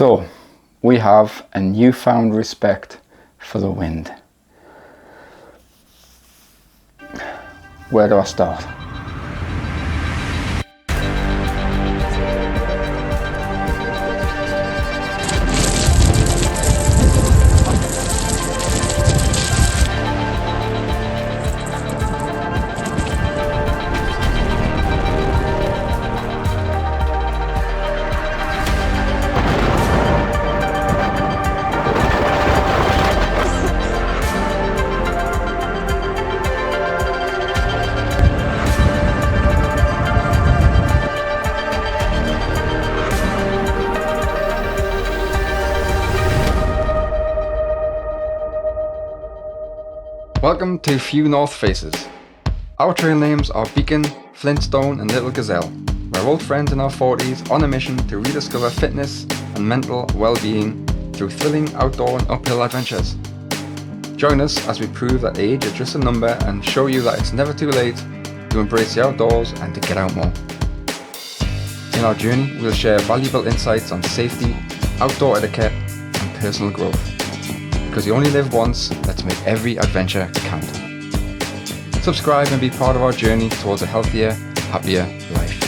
So, we have a newfound respect for the wind. Where do I start? Welcome to Few North Faces. Our trail names are Beacon, Flintstone and Little Gazelle. We're old friends in our 40s on a mission to rediscover fitness and mental well-being through thrilling outdoor and uphill adventures. Join us as we prove that age is just a number and show you that it's never too late to embrace the outdoors and to get out more. In our journey, we'll share valuable insights on safety, outdoor etiquette and personal growth. Because you only live once, let's make every adventure count. Subscribe and be part of our journey towards a healthier, happier life.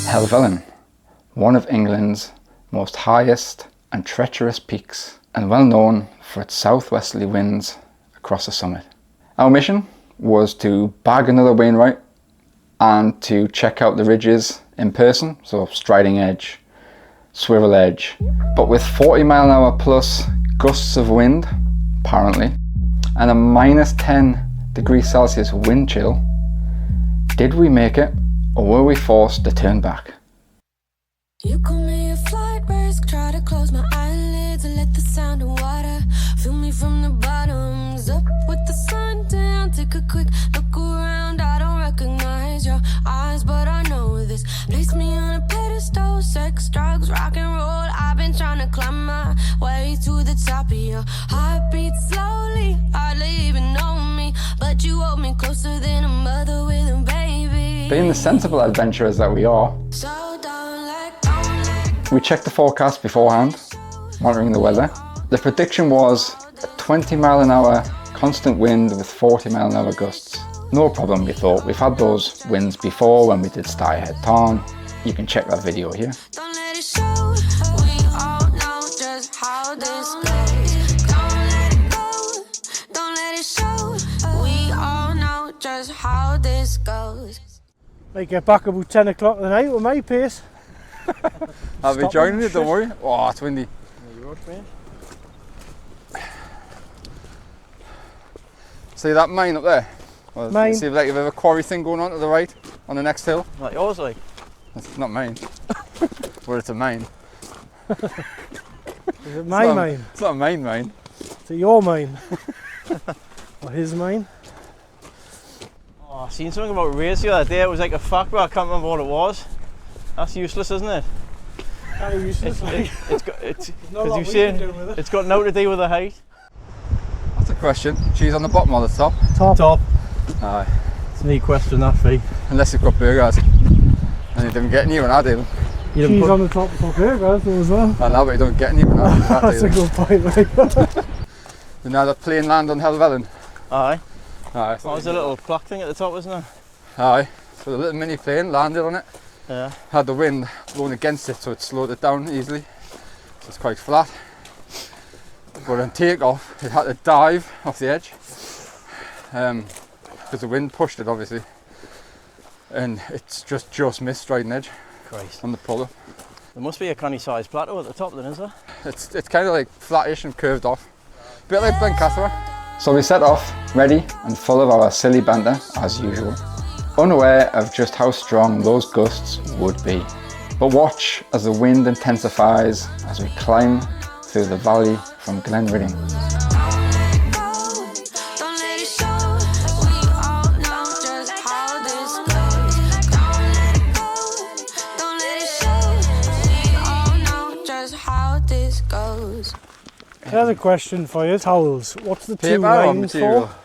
Helvellyn, one of England's most highest and treacherous peaks, and well known for its southwesterly winds across the summit. Our mission was to bag another Wainwright and to check out the ridges in person, so striding edge, swivel edge, but with 40-mile-an-hour plus gusts of wind, apparently, and a -10°C wind chill, did we make it, or were we forced to turn back? You call me a flight risk, try to close my eyelids and let the sound of water fill me from the bottoms up with the sun down. Take a quick look around, I don't recognize your eyes, but I know this. Place me on a pedestal, sex, drugs, rock and roll. I've been trying to climb my way to the top of your heartbeat slowly, hardly even know me, but you hold me closer than a mother with a baby. Being the sensible adventurers that we are, we checked the forecast beforehand, monitoring the weather. The prediction was a 20-mile-an-hour constant wind with 40-mile-an-hour gusts. No problem, we thought. We've had those winds before when we did Styhead Tarn. You can check that video here. Don't let it show, we all know just how this goes. Don't let it go, don't let it show, we all know just how this goes. Might get back about 10 o'clock tonight with my pace. I'll be joining you, don't worry. Oh, it's windy. See that mine up there? Well, mine? See like you've a quarry thing going on to the right, on the next hill? Like yours, like? It's not mine. Well, it's a mine. Is it my mine? It's not a mine. Is it your mine? Or his mine? Oh, I seen something about race the other day. It was like a fact, but I can't remember what it was. That's useless, isn't it? Kind of useless. It's you're saying it's got nothing to do with the height. That's a question. Cheese on the bottom or the top? Top. Aye. It's a neat question, that fee. Unless you've got burgers. And you didn't get any when I did. Cheese on the top for burgers though as well. I know, but you don't get any when I did. That's a good point, mate. You know that plane land on Helvellyn? Aye. Aye. That was a little plaque thing at the top, wasn't it? Aye. So the little mini plane landed on it. Yeah. Had the wind blowing against it, so it slowed it down easily. So it's quite flat. But on takeoff, it had to dive off the edge because the wind pushed it, obviously, and it's just missed striding edge. Christ. On the pull-up. There must be a canny sized plateau at the top then, is there? It's kind of like flattish and curved off, a bit like Blencathra. So we set off, ready and full of our silly banter as usual, unaware of just how strong those gusts would be. But watch as the wind intensifies as we climb through the valley from Glenridding. Here's a question for you, towels. What's the two Paper or lines material? for?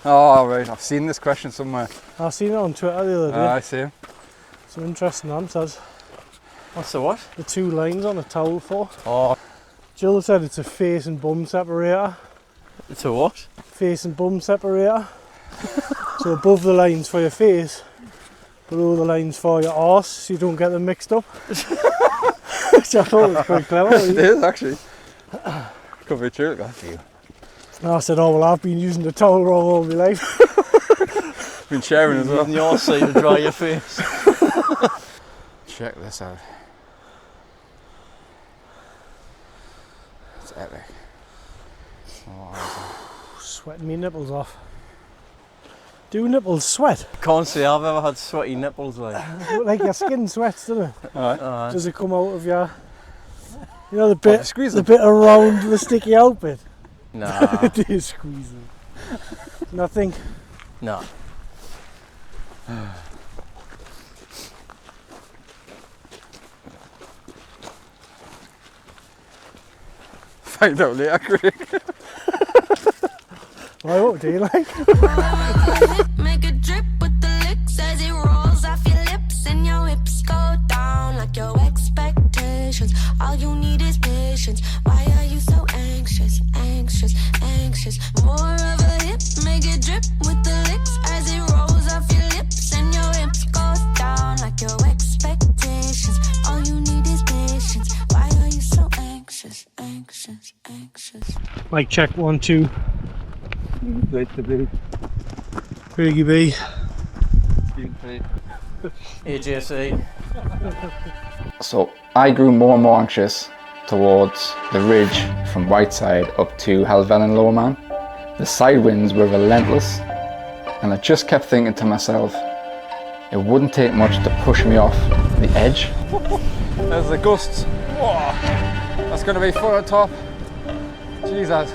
Oh right, I've seen this question somewhere. I've seen it on Twitter the other day. I see. Some interesting answers. What's the what? The two lines on a towel for. Oh, Jill said it's a face and bum separator. it's a what? Face and bum separator. So above the lines for your face, below the lines for your arse, so you don't get them mixed up. Which I thought was quite clever. It is actually. Could be true. And I said, oh well, I've been using the towel roll all my life. Been sharing as well. Using your side to dry your face. Check this out. It's epic. Oh, Sweating me nipples off. Do nipples sweat? Can't say I've ever had sweaty nipples like. Like your skin sweats, doesn't it? alright. Does it come out of your, you know, the bit, squeeze the them. bit around the sticky out bit? Nah, Do you squeeze them? Nothing. nah. Find out later, Craig. Why, what do you like? Make a drip with the licks as it rolls off your lips and your hips go down like your expectations. All you need is patience. Why are you so anxious, anxious, anxious? More of a hip, make a drip with the licks as it rolls off your lips and your hips go down like your expectations. All you need is patience. Why are you so anxious, anxious, anxious? Mic check 1, 2. Great to be. Craigie B. AJC. So I grew more and more anxious towards the ridge from Whiteside up to Helvellyn Lower Man. The side winds were relentless, and I just kept thinking to myself, it wouldn't take much to push me off the edge. There's the gusts. Whoa. That's going to be fun on top. Jesus.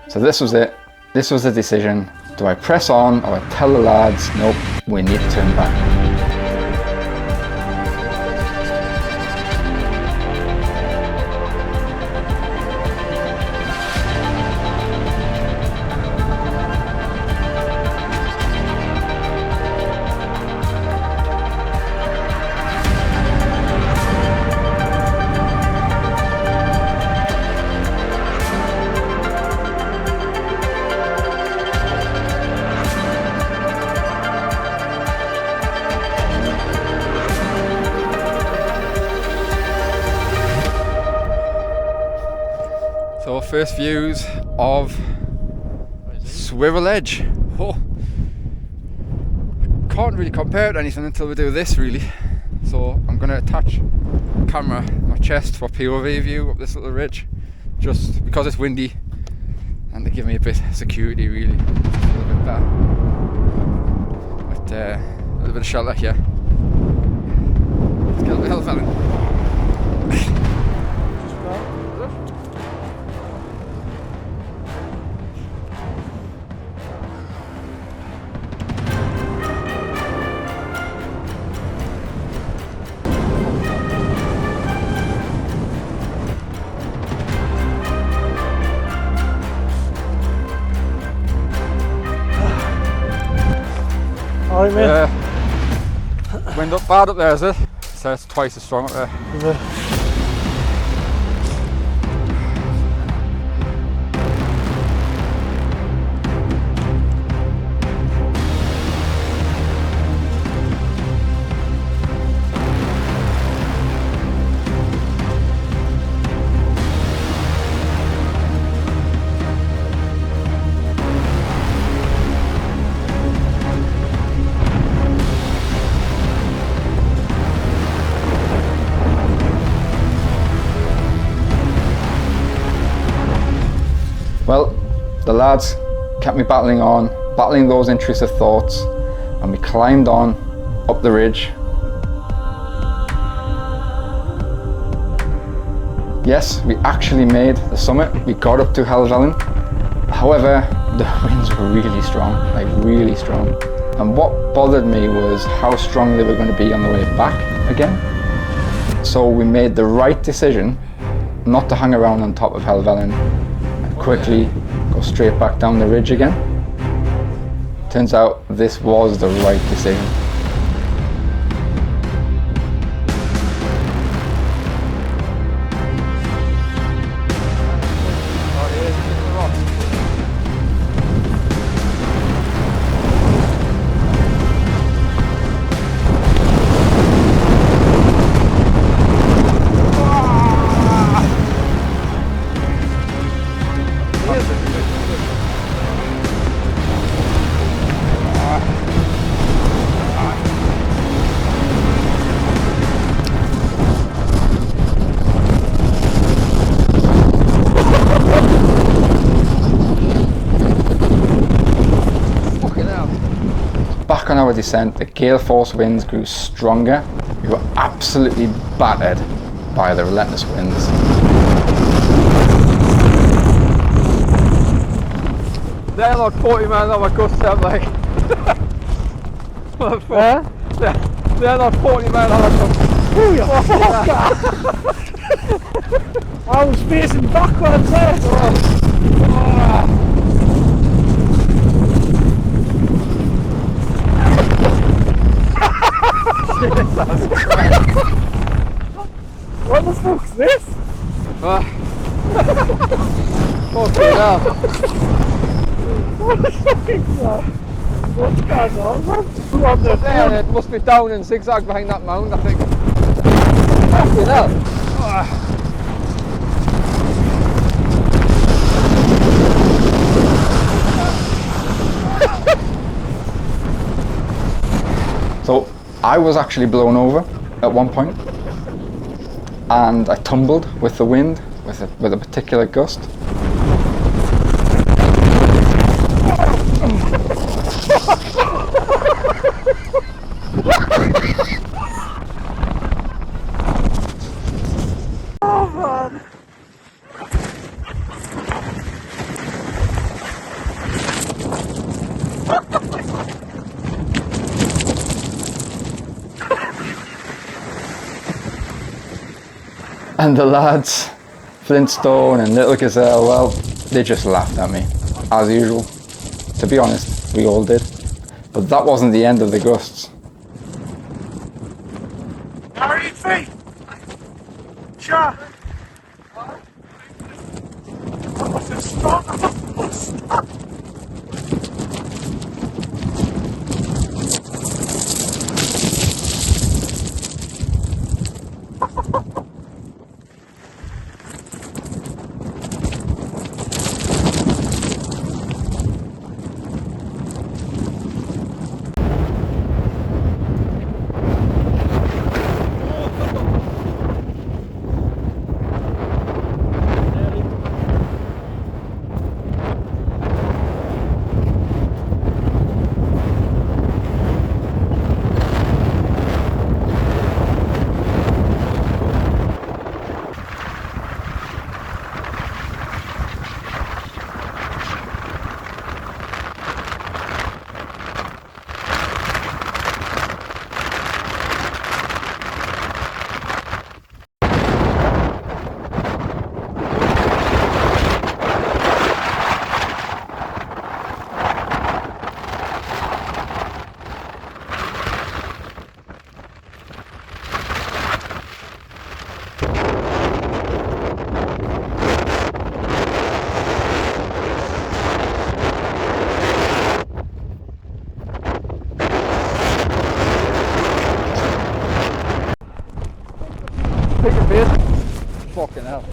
So this was it. This was the decision. Do I press on or I tell the lads, nope, we need to turn back? So first views of Swivel Edge. Oh, can't really compare it to anything until we do this really. So I'm going to attach a camera to my chest for POV view up this little ridge, just because it's windy and to give me a bit of security really, a little bit better. But a little bit of shelter here. Let's get up the Helvellyn. Alright, man. Wind up bad up there, is it? So it's twice as strong up there. Is it? Well, the lads kept me battling those intrusive thoughts, and we climbed on up the ridge. Yes, we actually made the summit. We got up to Helvellyn, However, the winds were really strong, like really strong. And what bothered me was how strong they were going to be on the way back again. So we made the right decision not to hang around on top of Helvellyn and quickly go straight back down the ridge again. Turns out this was the right decision. Back on our descent, the gale force winds grew stronger. We were absolutely battered by the relentless winds. They're like 40 miles an hour gusts out, like. Yeah? They're like 40 miles an hour gusts. Oh, you fucker! I was facing backwards there. What the fuck's this? Fucking hell. What the fuck is that? What's going on, man? Who on the Yeah, it must be down and zigzag behind that mound, I think. Fucking hell. So I was actually blown over at one point, and I tumbled with the wind with a particular gust. Oh man! And the lads, Flintstone and Little Gazelle, well, they just laughed at me, as usual. To be honest, we all did. But that wasn't the end of the gusts. Carry your feet! Sure! Pick a bit. Fucking hell.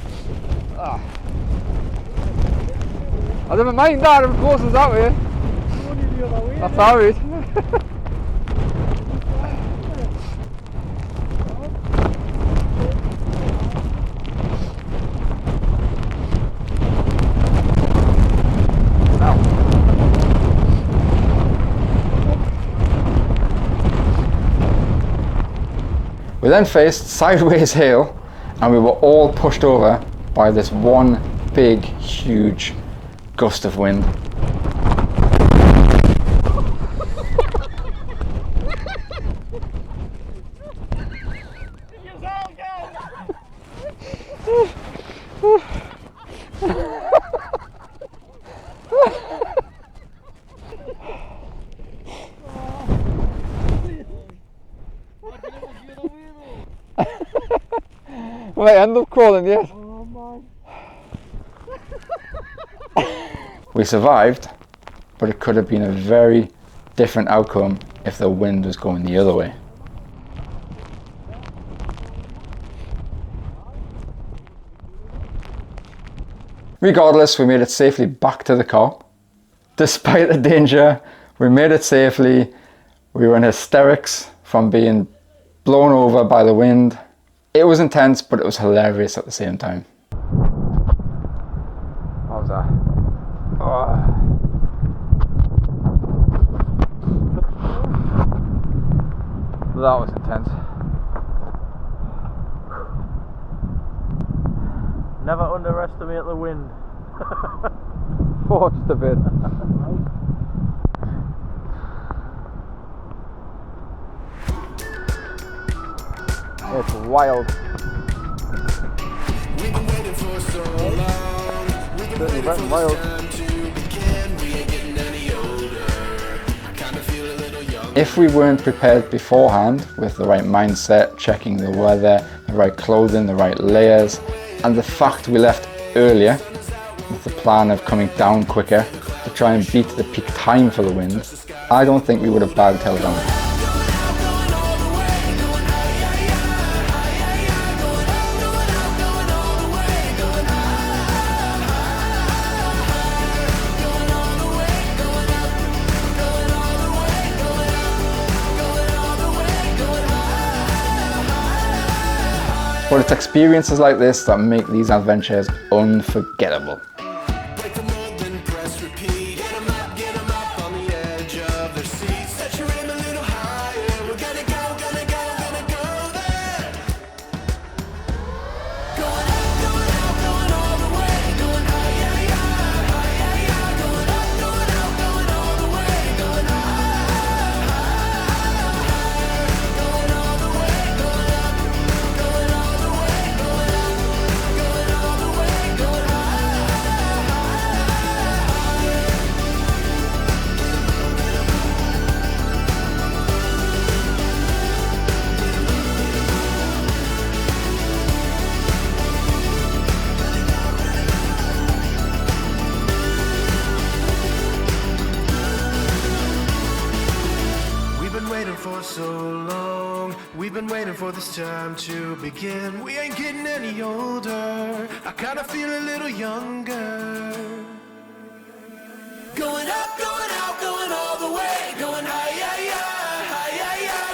I never mind that, of course it's that way. That's alright. We then faced sideways hail, and we were all pushed over by this one big, huge gust of wind. Might end up crawling yet. Oh man. We survived, but it could have been a very different outcome if the wind was going the other way. Regardless, we made it safely back to the car. Despite the danger, we made it safely. We were in hysterics from being blown over by the wind. It was intense, but it was hilarious at the same time. What was that? Oh. That was intense. Never underestimate the wind. Oh, just a bit. It's wild. We've been waiting for so long. We've been waiting for wild. this time to begin. We ain't getting any older. I kinda feel a little young. If we weren't prepared beforehand with the right mindset, checking the weather, the right clothing, the right layers, and the fact we left earlier with the plan of coming down quicker to try and beat the peak time for the wind, I don't think we would have bagged Helvellyn. But it's experiences like this that make these adventures unforgettable. Break the mold, then press repeat. Get 'em up on the edge of their seats. Set your aim a little higher. We're gonna go there. Going all the way. Going high, Going all the way. Going high. Going all the way. Going up. Going all the way. Going up. Going all the way. Going high. We've been waiting for so long. We've been waiting for this time to begin. We ain't getting any older. I kinda feel a little younger. Going up, going out, going all the way. Going high,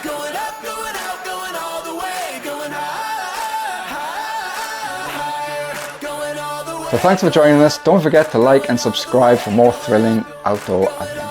Going up, going out, going all the way. Going higher. Going all the way. So thanks for joining us. Don't forget to like and subscribe for more thrilling outdoor adventures.